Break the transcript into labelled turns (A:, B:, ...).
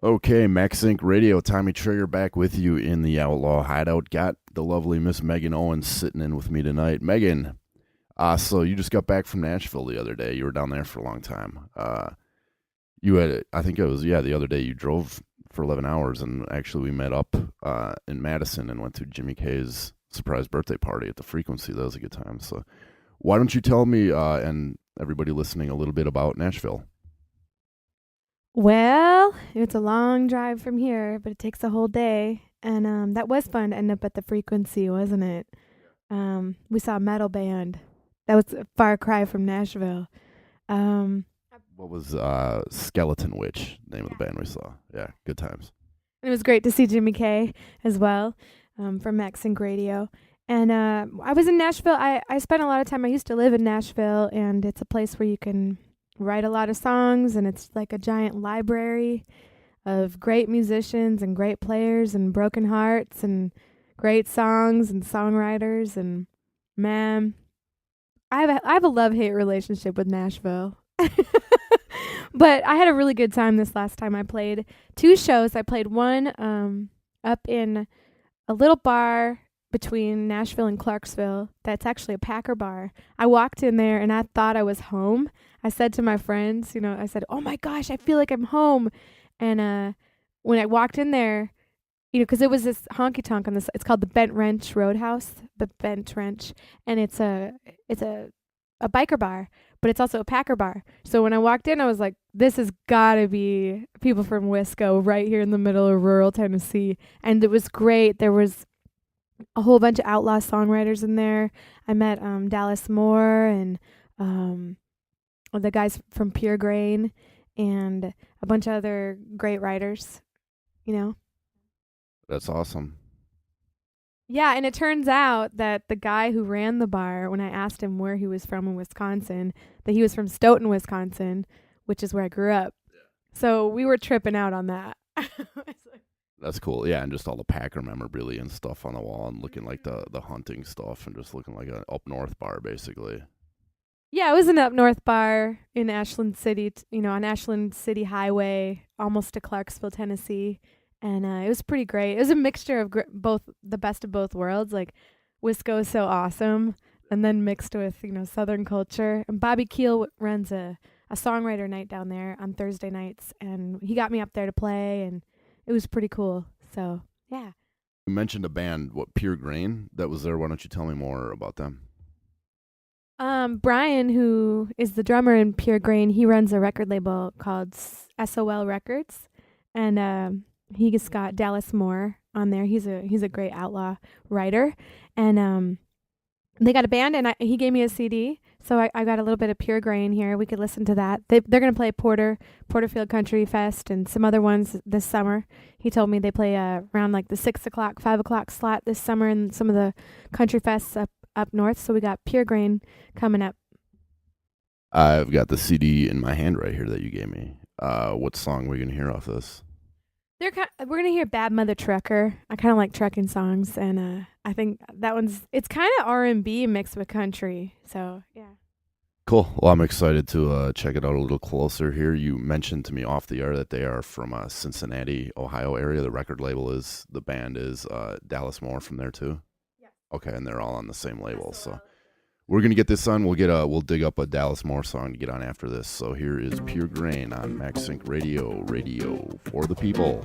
A: Okay, Max Inc. Radio, Tommy Trigger back with you in the Outlaw Hideout. Got the lovely Miss Meaghan Owens sitting in with me tonight. Meaghan, so you just got back from Nashville the other day. You were down there for a long time. You had, I think it was, the other day you drove for 11 hours, and actually we met up in Madison and went to Jimmy K's surprise birthday party at the Frequency. That was a good time. So why don't you tell me and everybody listening a little bit about Nashville?
B: Well, it's a long drive from here, but it takes a whole day. And that was fun to end up at the Frequency, wasn't it? We saw a metal band. That was a far cry from Nashville. Um,
A: What was Skeleton Witch, name of the band we saw? Yeah, good times.
B: it was great to see Jimmy K as well, from Max and Radio. And I was in Nashville. I spent a lot of time. I used to live in Nashville, and it's a place where you can write a lot of songs, and it's like a giant library of great musicians and great players and broken hearts and great songs and songwriters. And man, I have a love-hate relationship with Nashville. But I had a really good time this last time. I played 2 shows. I played one up in a little bar between Nashville and Clarksville. That's actually a Packer bar. I walked in there and I thought I was home. I said to my friends, I said, "Oh my gosh, I feel like I'm home." And when I walked in there, because it was this honky tonk on this, it's called the Bent Wrench Roadhouse, the Bent Wrench, and it's a biker bar, but it's also a Packer bar. So when I walked in, I was like, this has got to be people from Wisco right here in the middle of rural Tennessee. And it was great. There was a whole bunch of outlaw songwriters in there. I met Dallas Moore and the guys from Pure Grain and a bunch of other great writers.
A: That's awesome.
B: Yeah, and it turns out that the guy who ran the bar, when I asked him where he was from in Wisconsin, that he was from Stoughton, Wisconsin, which is where I grew up. Yeah. So we were tripping out on that.
A: That's cool. Yeah, and just all the Packer memorabilia and stuff on the wall and looking like the hunting stuff and just looking like an up north bar, basically.
B: Yeah, it was an up north bar in Ashland City, on Ashland City Highway, almost to Clarksville, Tennessee. And it was pretty great. It was a mixture of both, the best of both worlds. Like, Wisco is so awesome, and then mixed with, Southern culture. And Bobby Keel runs a songwriter night down there on Thursday nights, and he got me up there to play, and it was pretty cool. So, yeah.
A: You mentioned a band, Pure Grain, that was there. Why don't you tell me more about them?
B: Brian, who is the drummer in Pure Grain, he runs a record label called SOL Records, and he just got Dallas Moore on there. He's a great outlaw writer, and they got a band, and he gave me a CD, so I got a little bit of Pure Grain here. We could listen to that. They're gonna play Porterfield Country Fest and some other ones this summer. He told me they play around like the 6 o'clock, 5 o'clock slot this summer in some of the country fests up north. So we got Pure Grain coming up.
A: I've got the CD in my hand right here that you gave me. What song are we gonna hear off this?
B: We're gonna hear "Bad Mother Trucker." I kind of like trucking songs, and I think that it's kind of R&B mixed with country. So yeah.
A: Cool. Well, I'm excited to check it out a little closer here. You mentioned to me off the air that they are from Cincinnati, Ohio area. The band is Dallas Moore from there too.
B: Yeah.
A: Okay, and they're all on the same label. So we're gonna get this on. We'll dig up a Dallas Moore song to get on after this. So here is Pure Grain on Max Sync Radio, radio for the people.